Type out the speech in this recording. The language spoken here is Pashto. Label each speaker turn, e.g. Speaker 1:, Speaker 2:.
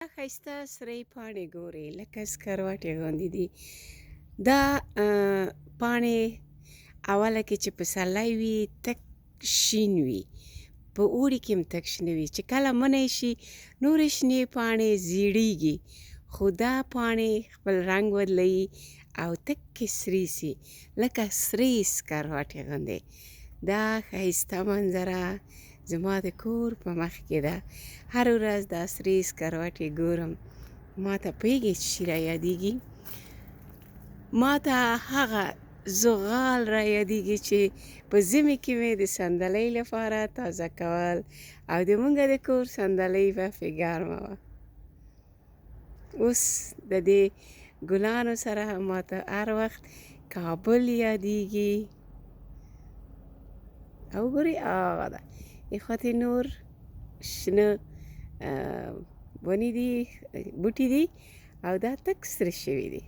Speaker 1: دا ښایسته سرې پاڼې ګورې لکه سکروټې غوندې دي. دا پاڼې اوله کې چې پسرلی وي تک شین وي، په اوړي کې هم تک شنه وي. چې کله منی شي نورې شنې پاڼې زیړیږي، خو دا پاڼې خپل رنګ بدلوي او تکې سرې سي لکه سرې سکروټې غوندې. دا ښایسته منظره زما د کور په مخ کې ده. هر ورځ دا سرې سکروټې ګورم. ما ته پوهېږې چې شي رایادېږي؟ ما ته هغه زغال رایادېږي چې په ژمي کې مې د صندلۍ لپاره تازه کول، او د مونږ د کور صندلۍ به پرې ګرمه وه. اوس د دې ګلانو سره ما ته هر وخت کابل یادېږي. او ګورې هغه ده دې خواته نور شنه ونې دي، بوټي دي، او دا تک سره شوي دي.